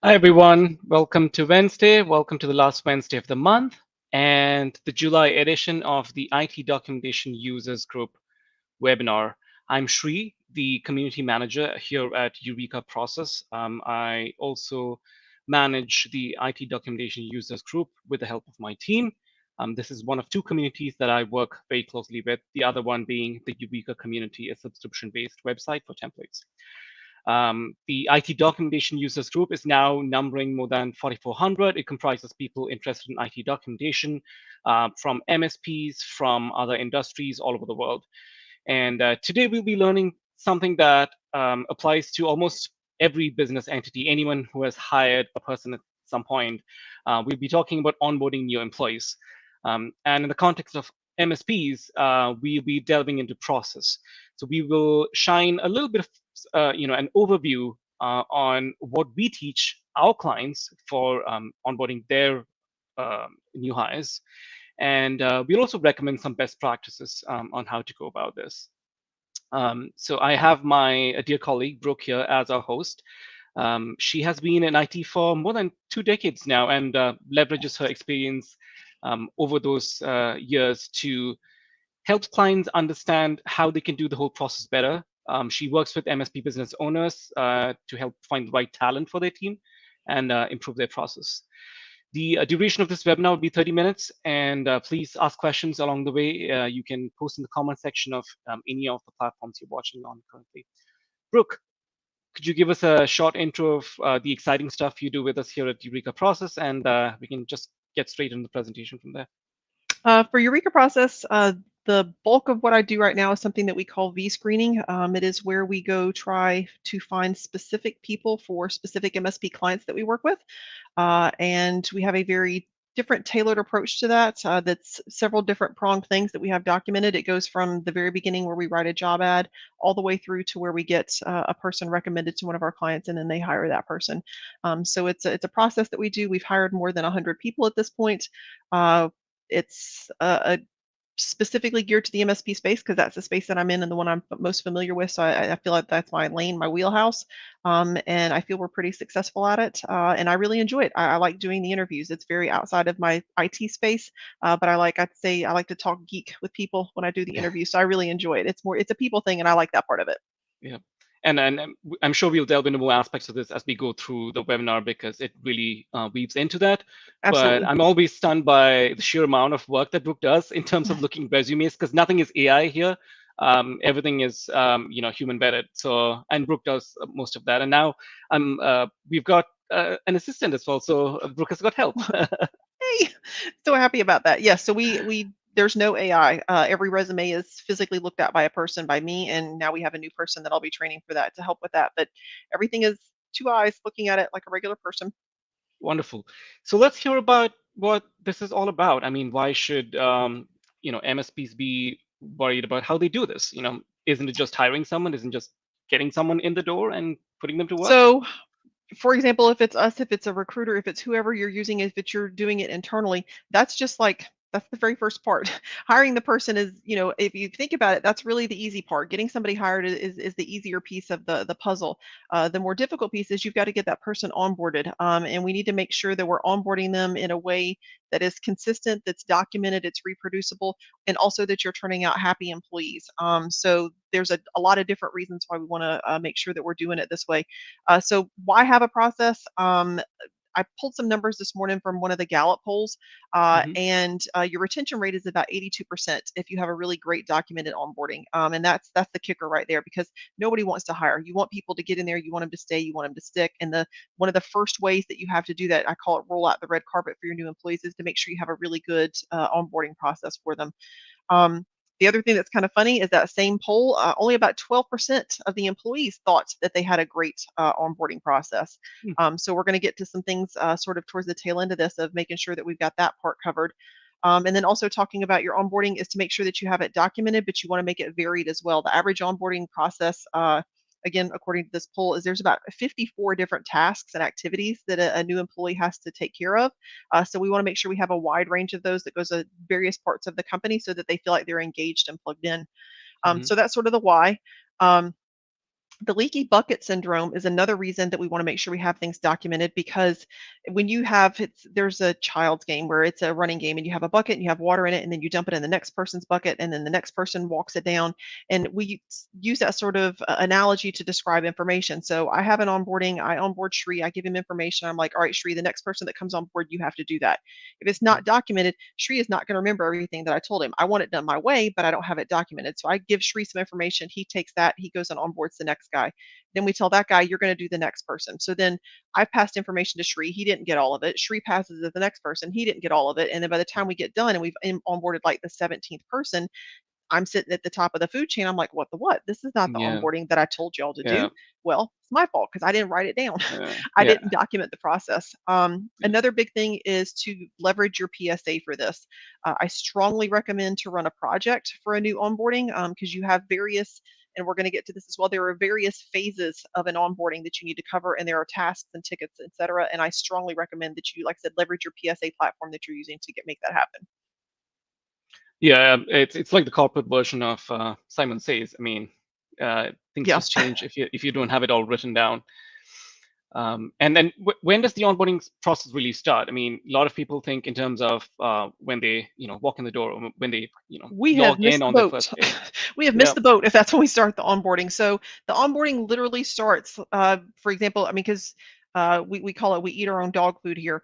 Hi, everyone. Welcome to Wednesday. Welcome to the last Wednesday of the month and the July edition of the IT Documentation Users Group webinar. I'm Shri, the community manager here at Eureka Process. I also manage the IT Documentation Users Group with the help of my team. This is one of two communities that I work very closely with, the other one being the Eureka community, a subscription based website for templates. The IT documentation users group is now numbering more than 4,400. It comprises people interested in IT documentation from MSPs, from other industries all over the world. And today we'll be learning something that applies to almost every business entity, anyone who has hired a person at some point. We'll be talking about onboarding new employees. And in the context of MSPs, we'll be delving into process. So we will shine a little bit of, an overview on what we teach our clients for onboarding their new hires. And we'll also recommend some best practices on how to go about this. So I have my dear colleague, Brooke, here as our host. She has been in IT for more than 2 decades now and leverages her experience over those years to help clients understand how they can do the whole process better. She works with MSP business owners to help find the right talent for their team and improve their process. The duration of this webinar will be 30 minutes, and please ask questions along the way. You can post in the comment section of any of the platforms you're watching on currently. Brooke, could you give us a short intro of the exciting stuff you do with us here at Eureka Process, and we can just get straight into the presentation from there. For Eureka Process, the bulk of what I do right now is something that we call vScreening. It is where we go try to find specific people for specific MSP clients that we work with. And we have a very different tailored approach to that. That's several different pronged things that we have documented. It goes from the very beginning where we write a job ad all the way through to where we get a person recommended to one of our clients and then they hire that person. So it's a process that we do. We've hired more than 100 people at this point. It's specifically geared to the MSP space because that's the space that I'm in and the one I'm most familiar with. So I feel like that's my lane, my wheelhouse. And I feel we're pretty successful at it. And I really enjoy it. I like doing the interviews. It's very outside of my IT space, but I'd say I like to talk geek with people when I do the interview. So I really enjoy it. It's a people thing, and I like that part of it. Yeah. And I'm sure we'll delve into more aspects of this as we go through the webinar because it really weaves into that. But Absolutely. I'm always stunned by the sheer amount of work that Brooke does in terms of looking resumes because nothing is AI here. Everything is human vetted. So and Brooke does most of that. And now we've got an assistant as well. So Brooke has got help. Hey, so happy about that. Yes, so we there's no AI. Every resume is physically looked at by a person, by me, and now we have a new person that I'll be training for that to help with that. But everything is two eyes looking at it like a regular person. Wonderful. So let's hear about what this is all about. I mean, why should MSPs be worried about how they do this? Isn't it just hiring someone? Isn't just getting someone in the door and putting them to work? So for example, if it's us, if it's a recruiter, if it's whoever you're using, if it's you're doing it internally, that's just like that's the very first part. Hiring the person is, if you think about it, that's really the easy part. Getting somebody hired is the easier piece of the puzzle. The more difficult piece is you've got to get that person onboarded, and we need to make sure that we're onboarding them in a way that is consistent, that's documented, it's reproducible, and also that you're turning out happy employees. So there's a lot of different reasons why we want to make sure that we're doing it this way. So why have a process? I pulled some numbers this morning from one of the Gallup polls, Hmm. and your retention rate is about 82% if you have a really great documented onboarding. And that's the kicker right there because nobody wants to hire. You want people to get in there, you want them to stay, you want them to stick. And the one of the first ways that you have to do that, I call it roll out the red carpet for your new employees, is to make sure you have a really good onboarding process for them. Um, the other thing that's kind of funny is that same poll, only about 12% of the employees thought that they had a great onboarding process. So we're going to get to some things sort of towards the tail end of this of making sure that we've got that part covered. And then also talking about your onboarding is to make sure that you have it documented, but you want to make it varied as well. The average onboarding process, again, according to this poll, is there's about 54 different tasks and activities that a new employee has to take care of. So we want to make sure we have a wide range of those that goes to various parts of the company so that they feel like they're engaged and plugged in. Hmm. So that's sort of the why. Um, The leaky bucket syndrome is another reason that we want to make sure we have things documented, because when you have there's a child's game where it's a running game and you have a bucket and you have water in it and then you dump it in the next person's bucket and then the next person walks it down, and we use that sort of analogy to describe information. So I have an onboarding, I onboard Shri, I give him information. I'm like, all right, Shri, the next person that comes on board, you have to do that. If it's not documented, Shri is not going to remember everything that I told him. I want it done my way, but I don't have it documented. So I give Shri some information. He takes that, he goes and onboards the next guy. Then we tell that guy, you're going to do the next person. So then I've passed information to Shri. He didn't get all of it. Shri passes it to the next person. He didn't get all of it. And then by the time we get done and we've onboarded like the 17th person, I'm sitting at the top of the food chain. I'm like, what the what? This is not the Yeah, onboarding that I told y'all to do. yeah, Well, it's my fault because I didn't write it down. I yeah, didn't document the process. yeah. Another big thing is to leverage your PSA for this. I strongly recommend to run a project for a new onboarding, because you have various, and we're going to get to this as well. There are various phases of an onboarding that you need to cover, and there are tasks and tickets, etc. And I strongly recommend that you, like I said, leverage your PSA platform that you're using to make that happen. Yeah, it's like the corporate version of Simon Says. I mean, things Yeah. just change if you don't have it all written down. And then when does the onboarding process really start? I mean, a lot of people think in terms of when they walk in the door, or when they We have log in missed the on their boat. first day. We have Yeah. missed the boat if that's when we start the onboarding. So the onboarding literally starts, for example, I mean, because we call it, we eat our own dog food here.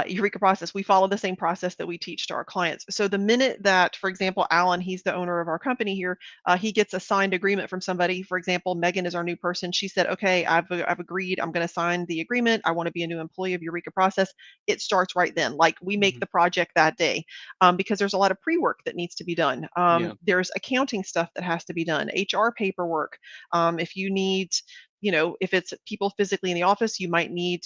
Eureka Process, we follow the same process that we teach to our clients. So the minute that, for example, Alan, he's the owner of our company here, he gets a signed agreement from somebody. For example, Megan is our new person. She said, okay, I've agreed. I'm going to sign the agreement. I want to be a new employee of Eureka Process. It starts right then. Like we make Hmm. the project that day, because there's a lot of pre-work that needs to be done. Yeah. There's accounting stuff that has to be done, HR paperwork. If you need, if it's people physically in the office, you might need,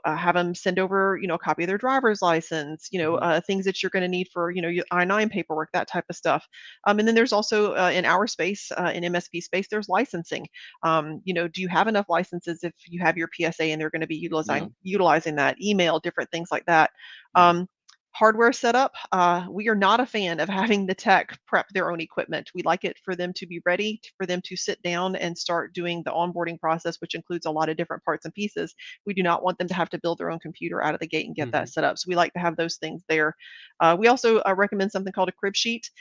have them send over, a copy of their driver's license, Hmm. things that you're going to need for, your I-9 paperwork, that type of stuff. And then there's also in our space, in MSP space, there's licensing. Do you have enough licenses if you have your PSA and they're going to be Yeah. utilizing that email, different things like that. Yeah. Hardware setup, we are not a fan of having the tech prep their own equipment. We like it for them to be ready, for them to sit down and start doing the onboarding process, which includes a lot of different parts and pieces. We do not want them to have to build their own computer out of the gate and get Hmm. that set up. So we like to have those things there. We also recommend something called a crib sheet.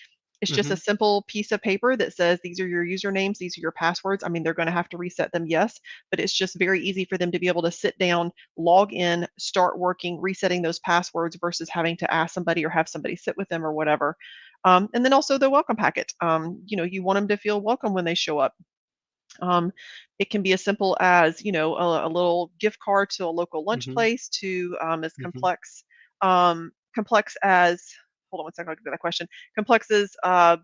It's just a Hmm. simple piece of paper that says these are your usernames, these are your passwords. I mean, they're going to have to reset them, yes, but it's just very easy for them to be able to sit down, log in, start working, resetting those passwords versus having to ask somebody or have somebody sit with them or whatever. And then also the welcome packet. You want them to feel welcome when they show up. Um, it can be as simple as, a little gift card to a local lunch Hmm. place to as Hmm. complex as, hold on one second, I'll get that question. Complex as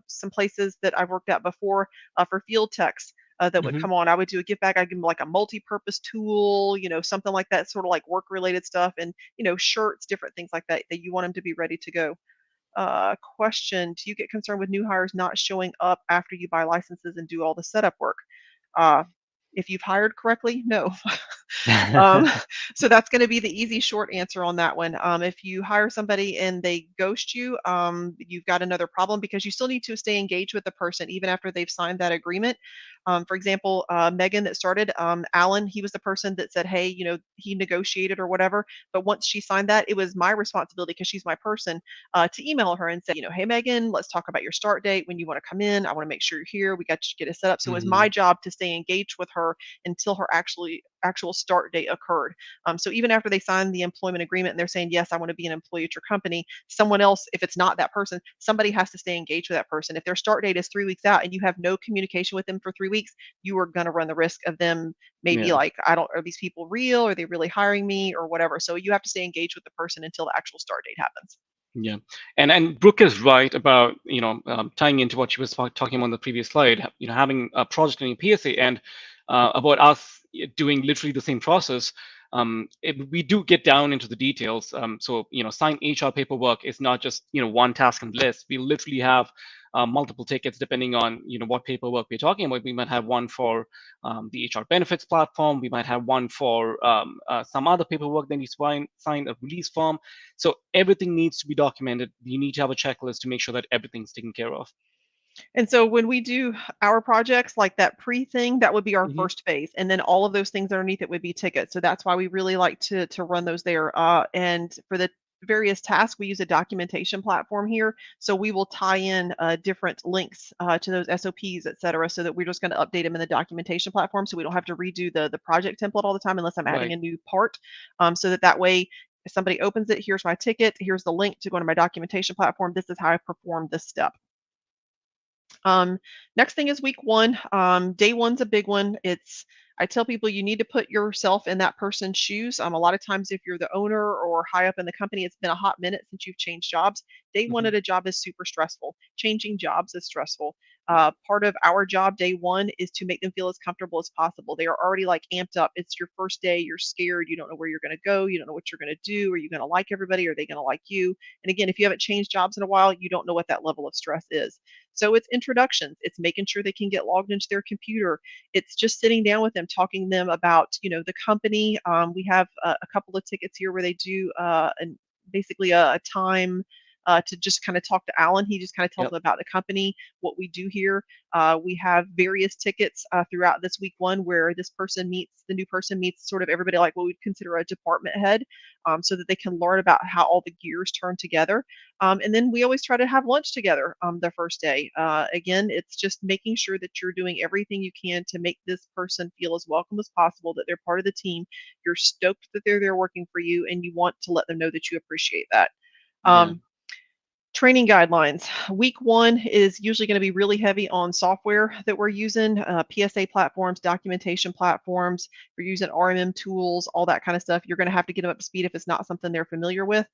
some places that I've worked at before for field techs. That would Hmm. come on. I would do a gift bag. I'd give them like a multi-purpose tool, something like that, sort of like work-related stuff, and shirts, different things like that that you want them to be ready to go. Question: do you get concerned with new hires not showing up after you buy licenses and do all the setup work? Uh, if you've hired correctly, no. Um, so that's going to be the easy short answer on that one. If you hire somebody and they ghost you, you've got another problem because you still need to stay engaged with the person even after they've signed that agreement. For example, Megan that started, Alan, he was the person that said, hey, he negotiated or whatever. But once she signed that, it was my responsibility because she's my person to email her and say, hey, Megan, let's talk about your start date when you want to come in. I want to make sure you're here. We got to get it set up. So it was my Hmm. job to stay engaged with her until her actual start date occurred. So even after they sign the employment agreement and they're saying, yes, I want to be an employee at your company, someone else, if it's not that person, somebody has to stay engaged with that person. If their start date is 3 weeks out and you have no communication with them for 3 weeks, you are going to run the risk of them maybe Yeah. like, are these people real? Are they really hiring me or whatever? So you have to stay engaged with the person until the actual start date happens. Yeah, and Brooke is right about tying into what she was talking about on the previous slide. Having a project in PSA and about us doing literally the same process. We do get down into the details. So sign HR paperwork is not just one task on the list. We literally have multiple tickets depending on what paperwork we're talking about. We might have one for the HR benefits platform. We might have one for some other paperwork. Then you sign a release form. So everything needs to be documented. You need to have a checklist to make sure that everything's taken care of. And so when we do our projects, like that thing, that would be our Hmm. first phase. And then all of those things underneath it would be tickets. So that's why we really like to run those there. And for the various tasks, we use a documentation platform here. So we will tie in different links to those SOPs, et cetera, so that we're just going to update them in the documentation platform. So we don't have to redo the project template all the time unless I'm adding Right. a new part. So that way, if somebody opens it, here's my ticket, here's the link to go to my documentation platform. This is how I perform this step. Um, Next thing is week one. Day one's a big one. I tell people you need to put yourself in that person's shoes. A lot of times, if you're the owner or high up in the company, it's been a hot minute since you've changed jobs. Day one Hmm. at a job is super stressful. Changing jobs is stressful. Yeah. Part of our job, day one, is to make them feel as comfortable as possible. They are already like amped up. It's your first day. You're scared. You don't know where you're going to go. You don't know what you're going to do. Are you going to like everybody? Are they going to like you? And again, if you haven't changed jobs in a while, you don't know what that level of stress is. So it's introductions. It's making sure they can get logged into their computer. It's just sitting down with them, talking to them about, the company. We have a couple of tickets here where they do basically a time to just kind of talk to Alan. He just kind of tells Yep. them about the company, what we do here. We have various tickets throughout this week one where the new person meets sort of everybody like what we'd consider a department head, so that they can learn about how all the gears turn together. And then we always try to have lunch together the first day. Again, it's just making sure that you're doing everything you can to make this person feel as welcome as possible, that they're part of the team. You're stoked that they're there working for you, and you want to let them know that you appreciate that. Yeah. Um, Training guidelines. Week one is usually going to be really heavy on software that we're using, PSA platforms, documentation platforms. We're using RMM tools, all that kind of stuff. You're going to have to get them up to speed if it's not something they're familiar with.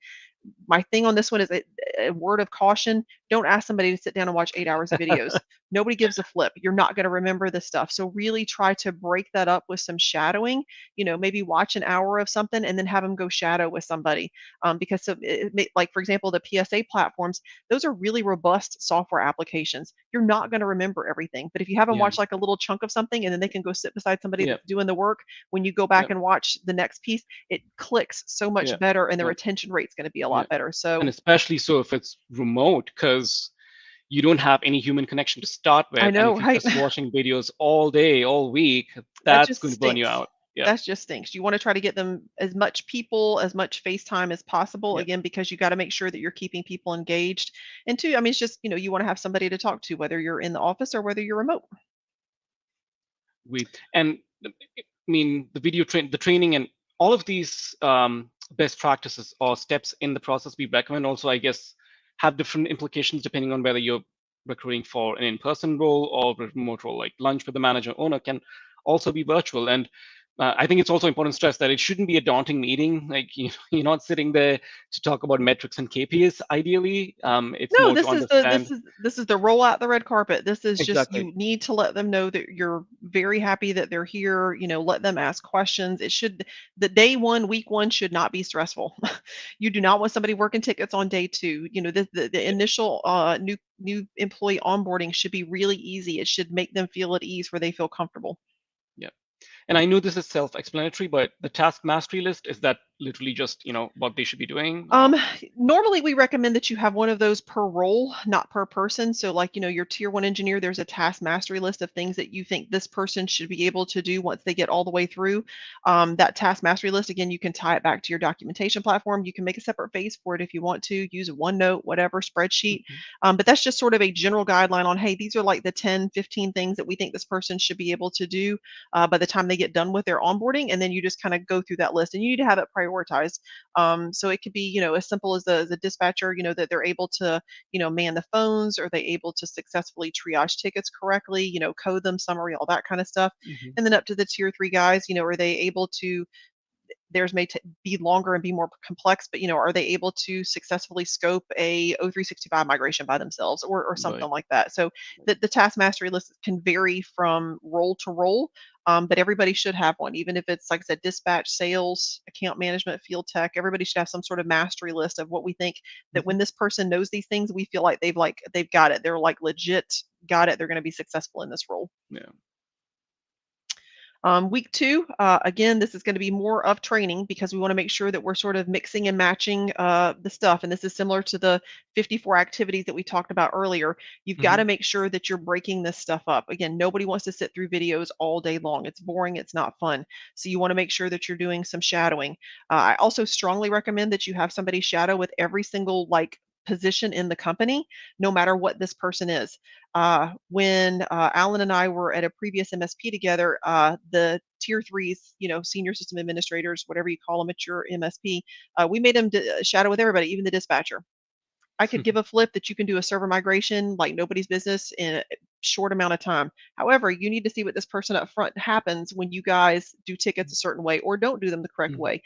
My thing on this one is a word of caution. Don't ask somebody to sit down and watch 8 hours of videos. Nobody gives a flip. You're not going to remember this stuff. So really try to break that up with some shadowing. Maybe watch an hour of something and then have them go shadow with somebody. Because so like for example, the PSA platforms, those are really robust software applications. You're not going to remember everything, but if you have them Yeah. watch like a little chunk of something and then they can go sit beside somebody Yeah. that's doing the work, when you go back Yeah. and watch the next piece, it clicks so much Yeah. better and the Yeah. retention rate's going to be a Yeah. lot better. And So especially so if it's remote, because you don't have any human connection to start I with. And know, if you're right? just watching videos all day, all week, That that's just going to burn you stinks. out. Yep. That just stinks. You want to try to get them as much people, as much FaceTime as possible, Yep. again, because you got to make sure that you're keeping people engaged. And two, I mean, it's just, you want to have somebody to talk to, whether you're in the office or whether you're remote. And I mean, the training and all of these best practices or steps in the process we recommend also, I guess, have different implications depending on whether you're recruiting for an in-person role or a remote role. Like lunch with the manager owner can also be virtual. And I think it's also important to stress that it shouldn't be a daunting meeting. Like you're not sitting there to talk about metrics and KPIs. Ideally, it's No, more to this is the understand roll out the red carpet. This is just exactly. you need to let them know that you're very happy that they're here, let them ask questions. The day one, week one should not be stressful. You do not want somebody working tickets on day two. The Yeah, initial new employee onboarding should be really easy. It should make them feel at ease where they feel comfortable. yeah. And I know this is self-explanatory, but the task mastery list, is that literally just, what they should be doing? Um, Or Normally we recommend that you have one of those per role, not per person. So like, your tier one engineer, there's a task mastery list of things that you think this person should be able to do once they get all the way through. That task mastery list, again, you can tie it back to your documentation platform. You can make a separate phase for it if you want to, use a OneNote, whatever, spreadsheet. Mhm. But that's just sort of a general guideline on, hey, these are like the 10, 15 things that we think this person should be able to do by the time they get done with their onboarding. And then you just kind of go through that list and you need to have it prioritized. So it could be, as simple as the dispatcher, that they're able to, man the phones. Are they able to successfully triage tickets correctly, code them, summary, all that kind of stuff. Mhm. And then up to the tier three guys, are they able to, theirs may be longer and be more complex, but are they able to successfully scope a O365 migration by themselves or something Right. like that? So the task mastery list can vary from role to role, but everybody should have one, even if it's like I said, dispatch, sales, account management, field tech. Everybody should have some sort of mastery list of what we think that Mhm. when this person knows these things, we feel like they've got it. They're like legit got it. They're going to be successful in this role. Yeah. Week two, again, this is going to be more of training because we want to make sure that we're sort of mixing and matching the stuff. And this is similar to the 54 activities that we talked about earlier. You've got Hmm. to make sure that you're breaking this stuff up. Again, nobody wants to sit through videos all day long. It's boring, it's not fun. So you want to make sure that you're doing some shadowing. I also strongly recommend that you have somebody shadow with every single position in the company, no matter what this person is. When Alan and I were at a previous MSP together, the tier threes, senior system administrators, whatever you call them at your MSP, we made them shadow with everybody, even the dispatcher. I could give a flip that you can do a server migration like nobody's business in a short amount of time. However, you need to see what this person up front happens when you guys do tickets a certain way or don't do them the correct Hmm. way.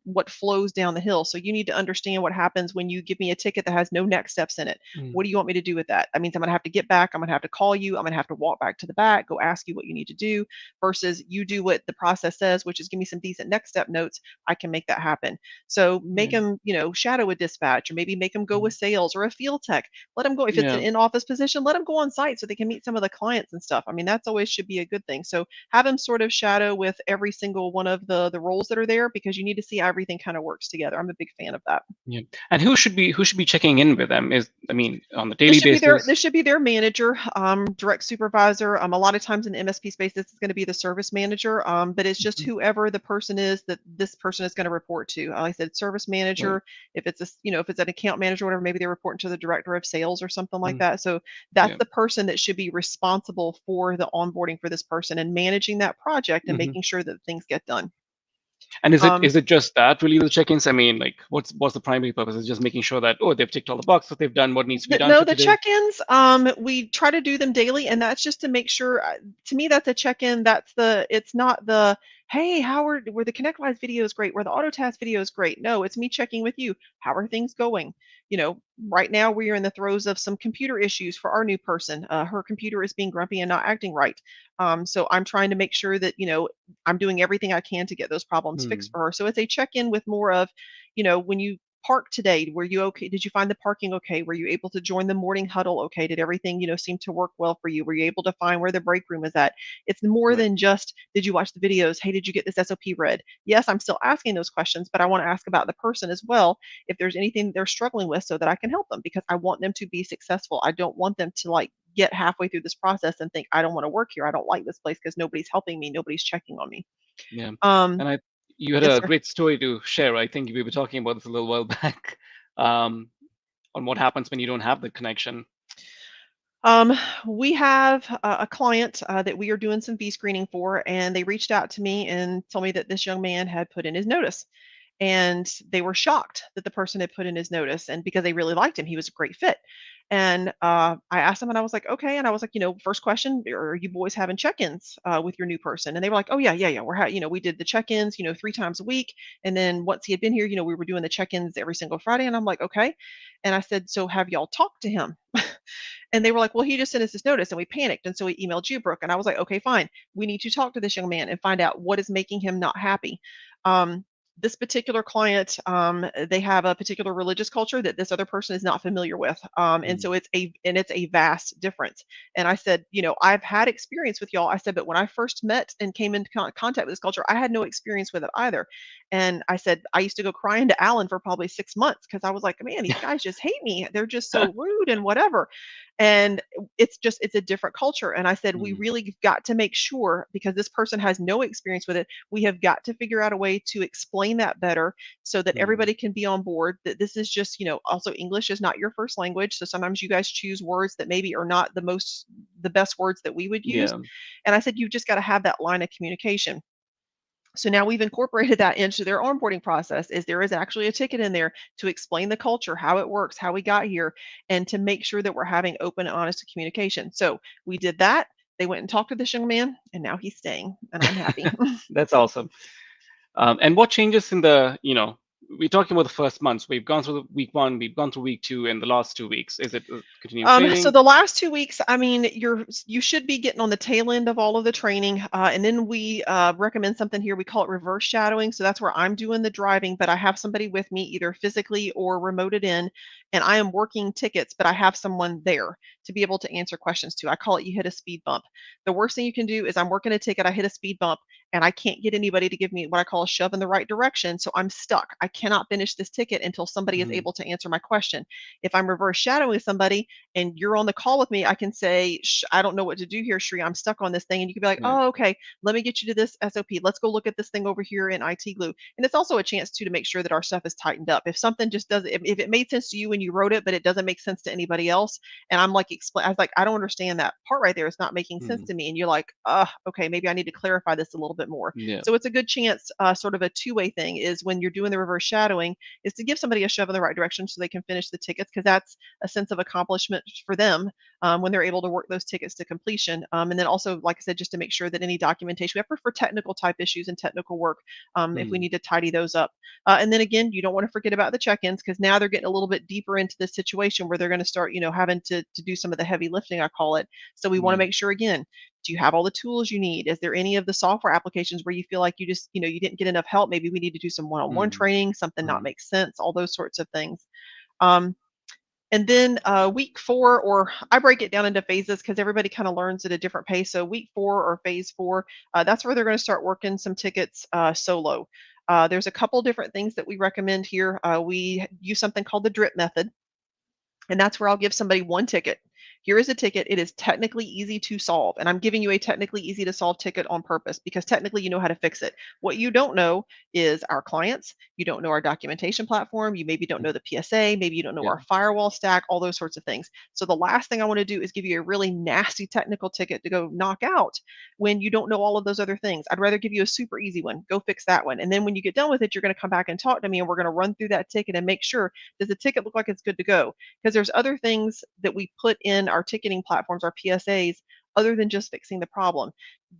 What flows down the hill. So you need to understand what happens when you give me a ticket that has no next steps in it. Hmm. What do you want me to do with that? That means I'm going to have to get back. I'm going to have to call you. I'm going to have to walk back to the back, go ask you what you need to do versus you do what the process says, which is give me some decent next step notes. I can make that happen. So make Yeah. them, shadow a dispatch or maybe make them go Mhm. with sales or a field tech. Let them go. If it's an Yeah. in-office position, let them go on site so they can meet some of the clients and stuff. I mean, that's always should be a good thing. So have them sort of shadow with every single one of the roles that are there because you need to see how everything kind of works together. I'm a big fan of that. Yeah. And who should be checking in with them? On the This daily should be their basis. this should be their manager, direct supervisor. A lot of times in the MSP space, this is going to be the service manager, but it's just Mhm. whoever the person is that this person is going to report to. Like I said, service Right. manager. If it's if it's an account manager, or whatever, maybe they're reporting to the director of sales or something like Mm. that. So that's Yeah. the person that should be responsible for the onboarding for this person and managing that project and Hmm. making sure that things get done. And is it Um, is it just that really the check-ins? What's the primary purpose? Is just making sure that they've ticked all the boxes, they've done what needs to be done No, for the today. check-ins, we try to do them daily, and that's just to make sure. To me, that's a check-in. It's not the hey, were the Connect Live videos great? Were the auto task videos great? No, it's me checking with you. How are things going? Right now we are in the throes of some computer issues for our new person. Her computer is being grumpy and not acting right. So I'm trying to make sure that I'm doing everything I can to get those problems fixed Hmm. for her. So it's a check-in with more of, when you park today? Were you okay? Did you find the parking okay? Were you able to join the morning huddle okay? Did everything, seem to work well for you? Were you able to find where the break room is at? It's more Right. than just, did you watch the videos? Hey, did you get this SOP read? Yes, I'm still asking those questions, but I want to ask about the person as well if there's anything they're struggling with so that I can help them because I want them to be successful. I don't want them to get halfway through this process and think I don't want to work here. I don't like this place because nobody's helping me, nobody's checking on me. Yeah. Um, And you had yes, a sir. great story to share. I think we were talking about this a little while back, um, on what happens when you don't have the connection. Um, we have a client that we are doing some vScreening for, and they reached out to me and told me that this young man had put in his notice. And they were shocked that the person had put in his notice, and because they really liked him, he was a great fit. And I asked them, and I was like, okay. And I was like, first question, are you boys having check-ins with your new person? And they were like, oh yeah, yeah, yeah. We did the check-ins, 3 times a week. And then once he had been here, we were doing the check-ins every single Friday. And I'm like, okay. And I said, so have y'all talked to him? And they were like, "Well, he just sent us this notice," and we panicked, and so we emailed you, Brooke, and I was like, "Okay, fine. We need to talk to this young man and find out what is making him not happy." Um, this particular client, they have a particular religious culture that this other person is not familiar with, and Mm. so it's a vast difference. And I said, I've had experience with y'all. I said, but when I first met and came into contact with this culture, I had no experience with it either. And I said, I used to go crying to Alan for probably 6 months because I was like, man, these guys just hate me. They're just so rude and whatever. And it's a different culture. And I said, we Mm. really got to make sure because this person has no experience with it. We have got to figure out a way to explain that better so that Mm. everybody can be on board. That this is just, also English is not your first language. So sometimes you guys choose words that maybe are not the best words that we would use. Yeah. And I said, you've just got to have that line of communication. So now we've incorporated that into their onboarding process is there is actually a ticket in there to explain the culture, how it works, how we got here, and to make sure that we're having open and honest communication. So we did that. They went and talked to this young man, and now he's staying, and I'm happy. That's awesome. And what changes we're talking about the first months. We've gone through the week one, we've gone through week two, and the last 2 weeks. Is it continuing So training? the last 2 weeks, I mean, you should be getting on the tail end of all of the training, and then we recommend something here. We call it reverse shadowing. So that's where I'm doing the driving, but I have somebody with me either physically or remoted in, and I am working tickets, but I have someone there to be able to answer questions to. I call it you hit a speed bump. The worst thing you can do is I'm working a ticket, I hit a speed bump, and I can't get anybody to give me what I call a shove in the right direction. So I'm stuck. I cannot finish this ticket until somebody is Mhm. able to answer my question. If I'm reverse shadowing somebody and you're on the call with me, I can say, I don't know what to do here, Shri. I'm stuck on this thing. And you can be like, Yeah. oh, okay, let me get you to this SOP. Let's go look at this thing over here in IT glue. And it's also a chance too to make sure that our stuff is tightened up. If something just doesn't, if it made sense to you when you wrote it, but it doesn't make sense to anybody else, and I'm like, I was like, I don't understand that part right there. It's not making sense Mhm. to me. And you're like, okay, maybe I need to clarify this a little bit more. Yeah. So it's a good chance, sort of a two-way thing is when you're doing the reverse shadowing, is to give somebody a shove in the right direction so they can finish the tickets because that's a sense of accomplishment for them when they're able to work those tickets to completion. And then also, like I said, just to make sure that any documentation we have for technical type issues and technical work, if we Mhm. need to tidy those up. And then again, you don't want to forget about the check-ins because now they're getting a little bit deeper into this situation where they're going to start, having to do some of the heavy lifting, I call it. So we want to Yeah. make sure again, do you have all the tools you need? Is there any of the software applications where you feel like you just, you didn't get enough help? Maybe we need to do some one-on-one Mhm. training, something not Mhm. makes sense, all those sorts of things. Um, and then week 4, or I break it down into phases because everybody kind of learns at a different pace. So week 4 or phase 4, that's where they're going to start working some tickets solo. There's a couple different things that we recommend here. We use something called the drip method, and that's where I'll give somebody one ticket. Here is a ticket. It is technically easy to solve. And I'm giving you a technically easy to solve ticket on purpose because technically you know how to fix it. What you don't know is our clients. You don't know our documentation platform. You maybe don't know the PSA. Maybe you don't know Yeah. our firewall stack, all those sorts of things. So the last thing I want to do is give you a really nasty technical ticket to go knock out when you don't know all of those other things. I'd rather give you a super easy one. Go fix that one. And then when you get done with it, you're going to come back and talk to me and we're going to run through that ticket and make sure, does the ticket look like it's good to go? Because there's other things that we put in our ticketing platforms, our PSAs, other than just fixing the problem.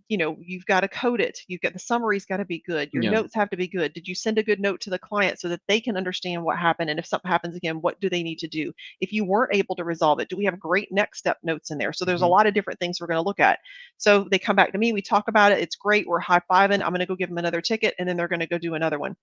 You've got to code it. You've got the summary's got to be good. Your Yeah. notes have to be good. Did you send a good note to the client so that they can understand what happened? And if something happens again, what do they need to do? If you weren't able to resolve it, do we have great next step notes in there? So there's a Mhm. lot of different things we're going to look at. So they come back to me, we talk about it. It's great. We're high fiving. I'm going to go give them another ticket, and then they're going to go do another one.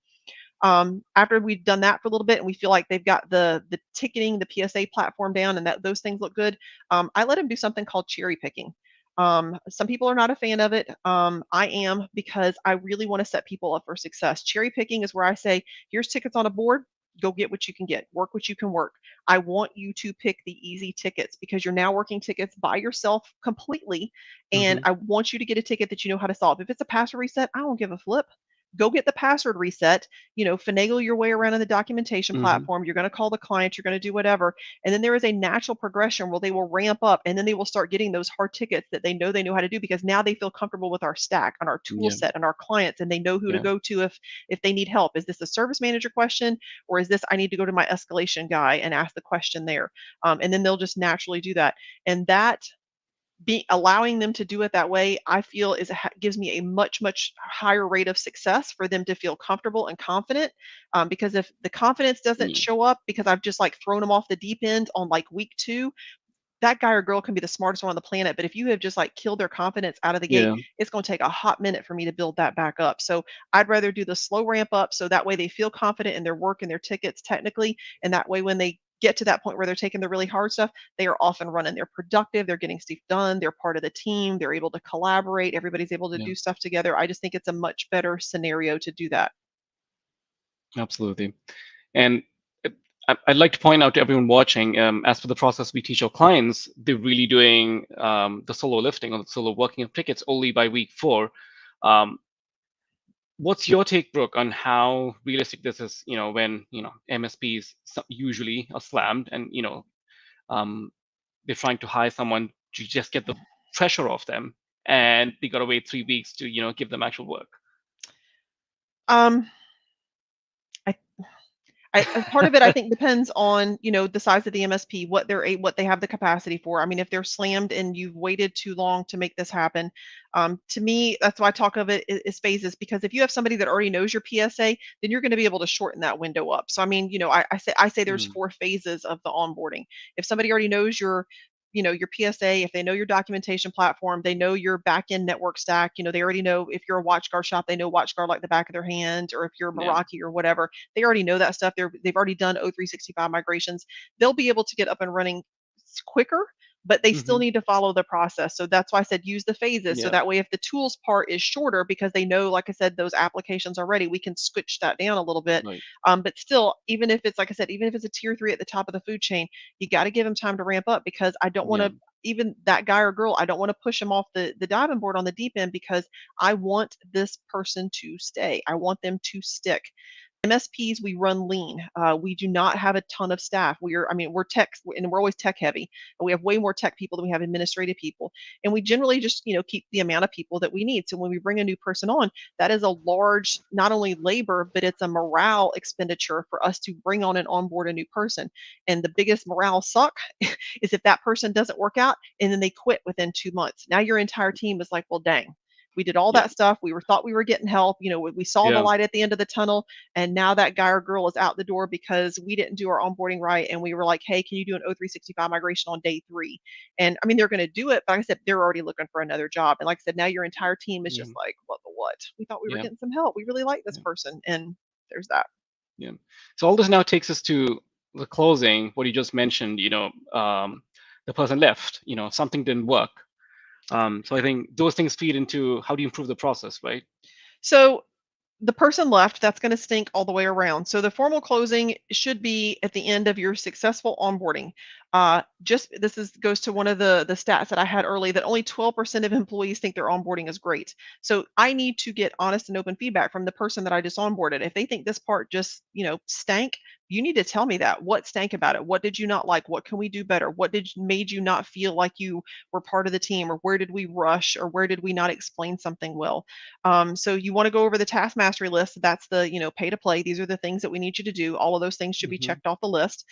After we've done that for a little bit and we feel like they've got the ticketing, the PSA platform down, and that those things look good, I let them do something called cherry picking. Some people are not a fan of it. I am because I really want to set people up for success. Cherry picking is where I say, here's tickets on a board. Go get what you can get, work what you can work. I want you to pick the easy tickets because you're now working tickets by yourself completely. And Mhm. I want you to get a ticket that you know how to solve. If it's a password reset, I don't give a flip. Go get the password reset, finagle your way around in the documentation Mhm. platform. You're going to call the client, you're going to do whatever. And then there is a natural progression where they will ramp up and then they will start getting those hard tickets that they know how to do because now they feel comfortable with our stack and our tool Yeah. set and our clients and they know who to Yeah. go to if they need help. Is this a service manager question or is this I need to go to my escalation guy and ask the question there? And then they'll just naturally do that. And that be allowing them to do it that way, I feel gives me a much higher rate of success for them to feel comfortable and confident. Because if the confidence doesn't Yeah. show up because I've just like thrown them off the deep end on like week 2, that guy or girl can be the smartest one on the planet, but if you have just like killed their confidence out of the gate, Yeah. it's going to take a hot minute for me to build that back up. So I'd rather do the slow ramp up so that way they feel confident in their work and their tickets technically, and that way when they get to that point where they're taking the really hard stuff, they are off and running. They're productive, they're getting stuff done, they're part of the team, they're able to collaborate, everybody's able to Yeah. do stuff together. I just think it's a much better scenario to do that. Absolutely. And I'd like to point out to everyone watching, as for the process we teach our clients, they're really doing the solo lifting or the solo working of tickets only by week 4. Um, what's your take, Brooke, on how realistic this is? When MSPs usually are slammed, and um, they're trying to hire someone to just get the pressure off them, and they got to wait 3 weeks to give them actual work. Um, I part of it I think depends on the size of the MSP, what they have the capacity for. I mean, if they're slammed and you've waited too long to make this happen, to me that's why I talk of it as phases. Because if you have somebody that already knows your PSA, then you're going to be able to shorten that window up. So I mean, I say there's Mm, 4 phases of the onboarding. If somebody already knows your PSA, if they know your documentation platform, they know your back end network stack, they already know if you're a WatchGuard shop, they know WatchGuard like the back of their hand, or if you're a yeah. Meraki or whatever, they already know that stuff. They've already done O365 migrations. They'll be able to get up and running quicker, but they still Hmm. need to follow the process. So that's why I said use the phases. So Yeah. that way, if the tools part is shorter because they know, like I said, those applications are ready, we can switch that down a little bit. Right. But still, even if it's, like I said, even if it's a tier three at the top of the food chain, you got to give them time to ramp up, because I don't want Yeah. to, even that guy or girl, I don't want to push them off the diving board on the deep end, because I want this person to stay. I want them to stick. MSPs, we run lean. We do not have a ton of staff. We're tech, and we're always tech heavy. We have way more tech people than we have administrative people, and we generally just keep the amount of people that we need. So when we bring a new person on, that is a large, not only labor, but it's a morale expenditure for us to bring on and onboard a new person. And the biggest morale suck is if that person doesn't work out and then they quit within 2 months. Now your entire team is like, well, dang. We did all Yeah. that stuff. Thought we were getting help. We saw the Yeah. light at the end of the tunnel, and now that guy or girl is out the door because we didn't do our onboarding right, and we were like, hey, can you do an O365 migration on day 3? And I mean, they're going to do it, but like I said, they're already looking for another job. And like I said, now your entire team is Yeah. just like, what the what? We thought we were Yeah. getting some help. We really like this Yeah. person. And there's that. Yeah. So all this now takes us to the closing. What you just mentioned. The person left. Something didn't work. So I think those things feed into how do you improve the process, right? So the person left, that's going to stink all the way around. So the formal closing should be at the end of your successful onboarding. Just this is goes to one of the stats that I had early, that only 12% of employees think their onboarding is great. So I need to get honest and open feedback from the person that I just onboarded. If they think this part just stank, you need to tell me that. What stank about it? What did you not like? What can we do better? What made you not feel like you were part of the team? Or where did we rush? Or where did we not explain something well? So you want to go over the task mastery list. That's the pay to play. These are the things that we need you to do. All of those things should be Hmm. checked off the list.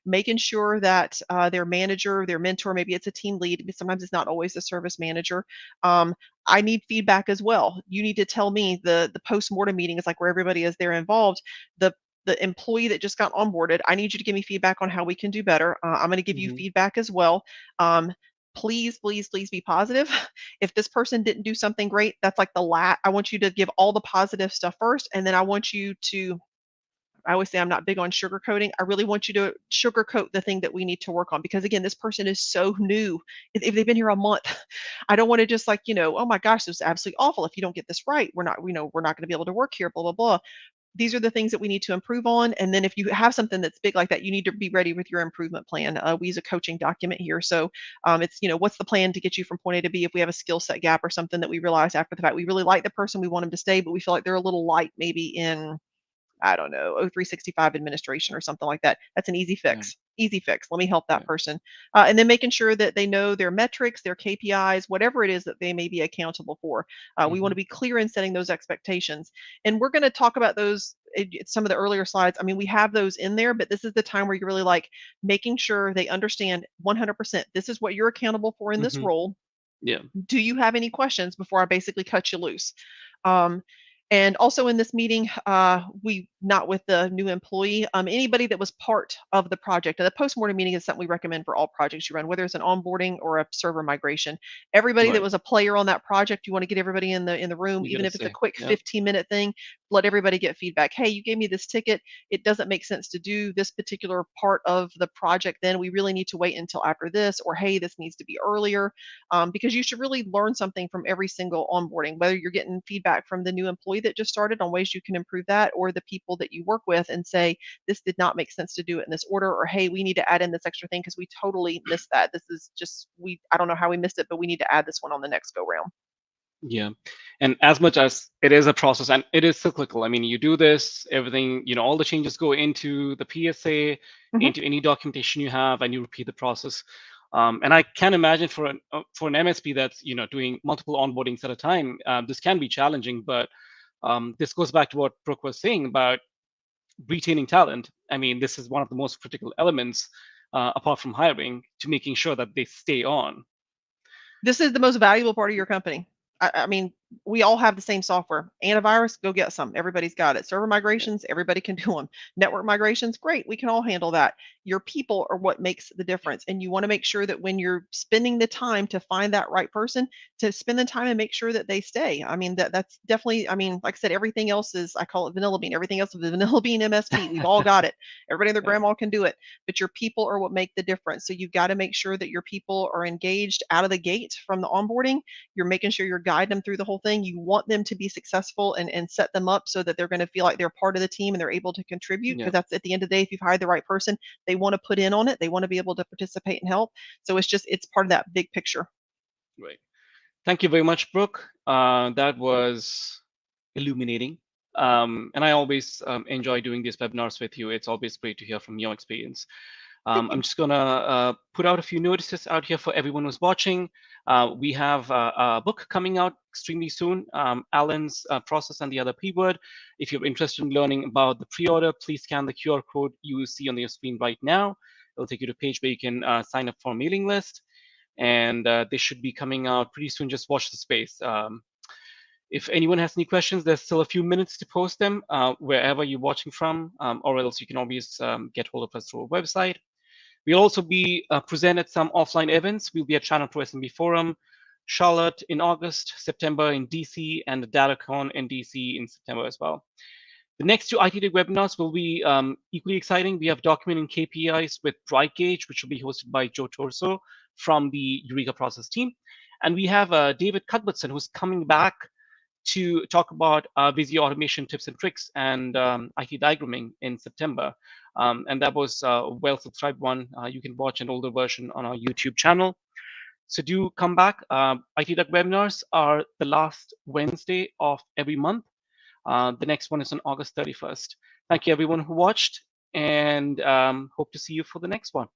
Making sure that their manager, their mentor, maybe it's a team lead, but sometimes it's not always the service manager. I need feedback as well. You need to tell me, the post-mortem meeting is like where everybody is there involved. The employee that just got onboarded, I need you to give me feedback on how we can do better. I'm going to give you Hmm. feedback as well. Please, please, please be positive. If this person didn't do something great, that's like I want you to give all the positive stuff first, and then I want you to, I always say I'm not big on sugarcoating. I really want you to sugarcoat the thing that we need to work on, because again, this person is so new. If they've been here a month, I don't want to just like, oh my gosh, this is absolutely awful. If you don't get this right, we're not going to be able to work here, blah, blah, blah. These are the things that we need to improve on. And then if you have something that's big like that, you need to be ready with your improvement plan. We use a coaching document here. So it's, what's the plan to get you from point A to B if we have a skill set gap or something that we realize after the fact. We really like the person, we want them to stay, but we feel like they're a little light maybe in, I don't know, O365 administration or something like that. That's an easy Yeah. fix. Easy fix. Let me help that Yeah. person. And then making sure that they know their metrics, their KPIs, whatever it is that they may be accountable for. We want Hmm. to be clear in setting those expectations. And we're going to talk about those in some of the earlier slides. I mean, we have those in there, but this is the time where you're really like making sure they understand 100%. This is what you're accountable for in this Hmm. role. Yeah. Do you have any questions before I basically cut you loose? Um, and also in this meeting, we not with the new employee, anybody that was part of the project. And the postmortem meeting is something we recommend for all projects you run, whether it's an onboarding or a server migration. Everybody that Right. was a player on that project, you want to get everybody in the room, You even gotta if it's a say. quick Yeah. 15-minute thing. Let everybody get feedback. Hey, you gave me this ticket. It doesn't make sense to do this particular part of the project. Then we really need to wait until after this, or hey, this needs to be earlier, because you should really learn something from every single onboarding, whether you're getting feedback from the new employee that just started on ways you can improve that, or the people that you work with and say, this did not make sense to do it in this order, or hey, we need to add in this extra thing because we totally missed that. This is just, I don't know how we missed it, but we need to add this one on the next go round. Yeah. And as much as it is a process and it is cyclical, I mean, you do this, everything, all the changes go into the PSA, Mhm. into any documentation you have, and you repeat the process. And I can imagine for an MSP that's doing multiple onboardings at a time, this can be challenging. But this goes back to what Brooke was saying about retaining talent. I mean, this is one of the most critical elements, apart from hiring, to making sure that they stay on. This is the most valuable part of your company. I mean, we all have the same software. Antivirus, go get some. Everybody's got it. Server migrations, everybody can do them. Network migrations, great. We can all handle that. Your people are what makes the difference. And you want to make sure that when you're spending the time to find that right person, to spend the time and make sure that they stay. I mean, that's definitely, I mean, like I said, everything else is, I call it vanilla bean. Everything else is the vanilla bean MSP. We've all got it. Everybody and their Yeah, grandma can do it. But your people are what make the difference. So you've got to make sure that your people are engaged out of the gate from the onboarding. You're making sure you're guiding them through the whole thing. You want them to be successful and set them up so that they're going to feel like they're part of the team and they're able to contribute, yeah, because that's at the end of the day, if you've hired the right person, they want to put in on it. They want to be able to participate and help. So it's part of that big picture. right. Thank you very much, Brooke. That was illuminating. And I always enjoy doing these webinars with you. It's always great to hear from your experience. Thank I'm you. just gonna put out a few notices out here for everyone who's watching. We have a book coming out extremely soon, Alan's Process and the Other P Word. If you're interested in learning about the pre-order, please scan the QR code you see on your screen right now. It'll take you to a page where you can sign up for a mailing list. And they should be coming out pretty soon. Just watch the space. If anyone has any questions, there's still a few minutes to post them wherever you're watching from, or else you can always get hold of us through our website. We'll also be present at some offline events. We'll be at China Pro SMB Forum, Charlotte in August, September in DC, and the DataCon in DC in September as well. The next two ITDUG webinars will be equally exciting. We have documenting KPIs with BrightGauge, which will be hosted by Joe Torso from the Eureka Process team. And we have David Cuthbertson, who's coming back to talk about Visio automation tips and tricks and IT diagramming in September. And that was a well-subscribed one. You can watch an older version on our YouTube channel. So do come back. ITDUG webinars are the last Wednesday of every month. The next one is on August 31st. Thank you, everyone who watched, and hope to see you for the next one.